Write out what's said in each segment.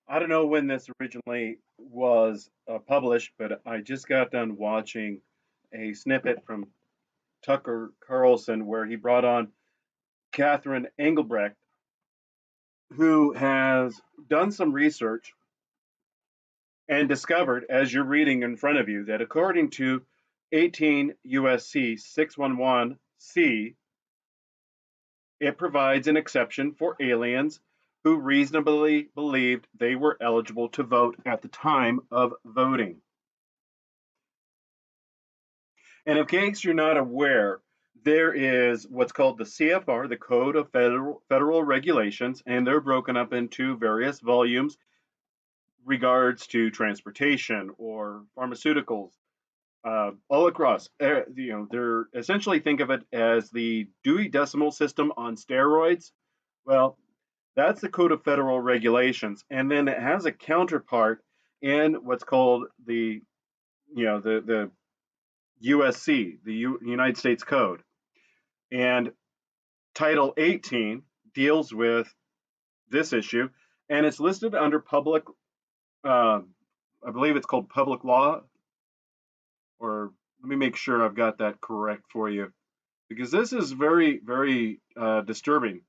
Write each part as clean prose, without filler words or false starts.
I don't know when this originally was published, but I just got done watching a snippet from Tucker Carlson where he brought on Catherine Engelbrecht, who has done some research and discovered, as you're reading in front of you, that according to 18 USC 611C, it provides an exception for aliens who reasonably believed they were eligible to vote at the time of voting. And in case you're not aware, there is what's called the CFR, the Code of Federal Regulations, and they're broken up into various volumes regards to transportation or pharmaceuticals, all across. They're essentially think of it as the Dewey Decimal System on steroids. Well, that's the Code of Federal Regulations, and then it has a counterpart in what's called the USC, the United States Code, and Title 18 deals with this issue, and it's listed under public. Uh, I believe it's called public law, or let me make sure I've got that correct for you, because this is very, very disturbing.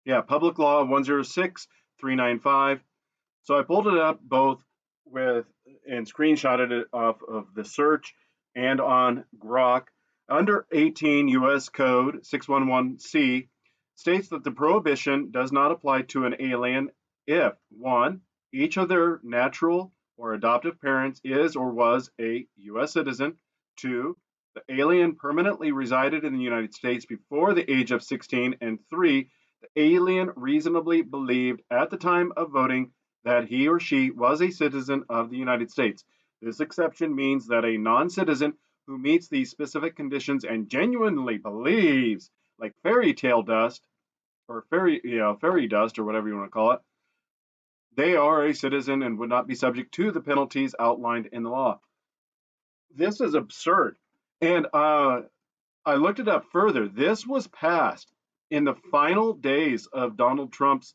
Yeah, Public Law 106-395. So I pulled it up both with and screenshotted it off of the search and on Grok. Under 18 U.S. Code 611C states that the prohibition does not apply to an alien if one, each of their natural or adoptive parents is or was a U.S. citizen, two, the alien permanently resided in the United States before the age of 16, and three, the alien reasonably believed at the time of voting that he or she was a citizen of the United States. This exception means that a non citizen who meets these specific conditions and genuinely believes, like fairy tale dust or fairy dust or whatever you want to call it, they are a citizen and would not be subject to the penalties outlined in the law. This is absurd. And I looked it up further. This was passed in the final days of Donald Trump's,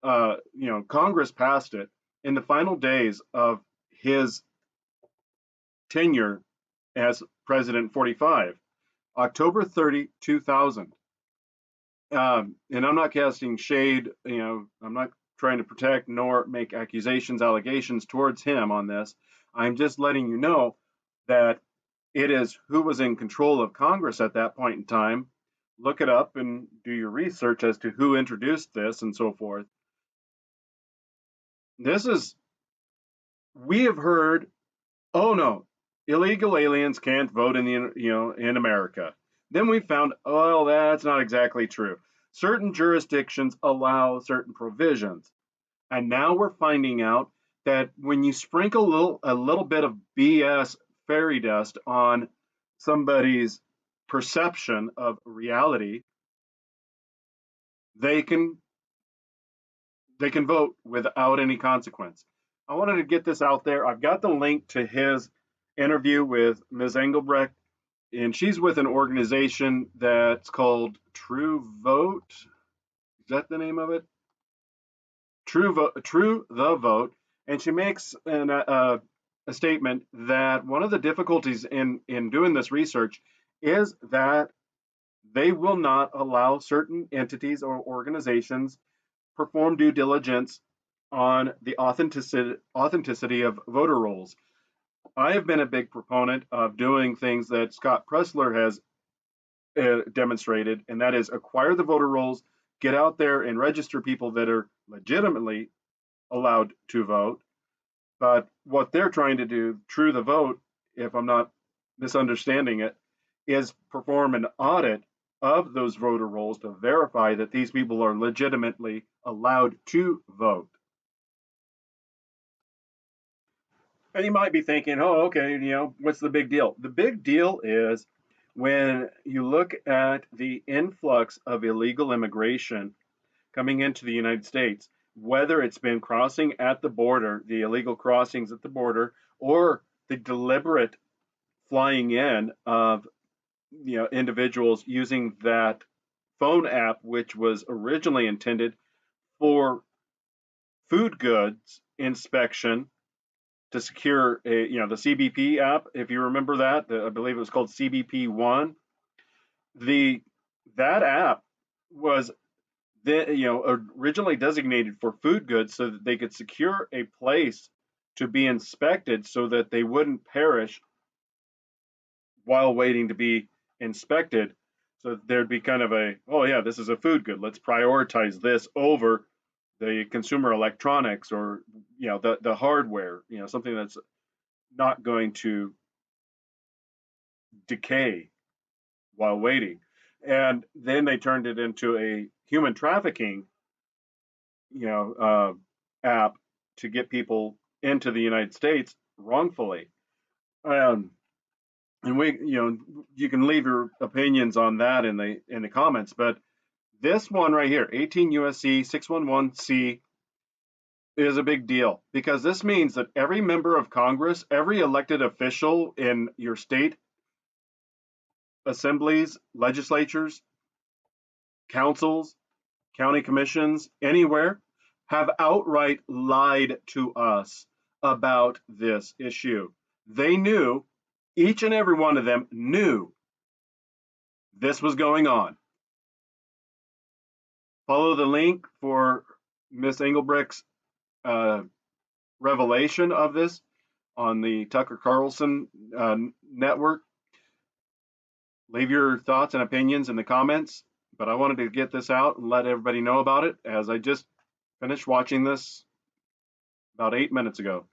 Congress passed it in the final days of his tenure as President 45, October 30, 2000. And I'm not casting shade, I'm not trying to protect nor make accusations, allegations towards him on this. I'm just letting you know that it is who was in control of Congress at that point in time. Look it up and do your research as to who introduced this and so forth. This is, we have heard, oh no, illegal aliens can't vote in America. Then we found, oh, that's not exactly true. Certain jurisdictions allow certain provisions. And now we're finding out that when you sprinkle a little bit of BS fairy dust on somebody's perception of reality, they can they can vote without any consequence. I wanted to get this out there. I've got the link to his interview with Ms. Engelbrecht, and she's with an organization that's called True Vote. Is that the name of it? True the Vote, and she makes a statement that one of the difficulties in doing this research is that they will not allow certain entities or organizations perform due diligence on the authenticity of voter rolls. I have been a big proponent of doing things that Scott Pressler has demonstrated, and that is acquire the voter rolls, get out there and register people that are legitimately allowed to vote. But what they're trying to do, True the Vote, if I'm not misunderstanding it, is perform an audit of those voter rolls to verify that these people are legitimately allowed to vote. And you might be thinking, oh, okay, what's the big deal? The big deal is when you look at the influx of illegal immigration coming into the United States, whether it's been crossing at the border, the illegal crossings at the border, or the deliberate flying in of individuals using that phone app, which was originally intended for food goods inspection to secure the CBP app. If you remember that, I believe it was called CBP1. That app was originally designated for food goods so that they could secure a place to be inspected so that they wouldn't perish while waiting to be inspected. So there'd be kind of oh yeah, this is a food good. Let's prioritize this over the consumer electronics or the hardware, something that's not going to decay while waiting. And then they turned it into a human trafficking, app to get people into the United States wrongfully. Um, and you can leave your opinions on that in the comments, but this one right here, 18 USC 611C, is a big deal because this means that every member of Congress, every elected official in your state assemblies, legislatures, councils, county commissions, anywhere, have outright lied to us about this issue. They knew, each and every one of them knew this was going on. Follow the link for Miss Engelbrecht's revelation of this on the Tucker Carlson network. Leave your thoughts and opinions in the comments, but I wanted to get this out and let everybody know about it as I just finished watching this about 8 minutes ago.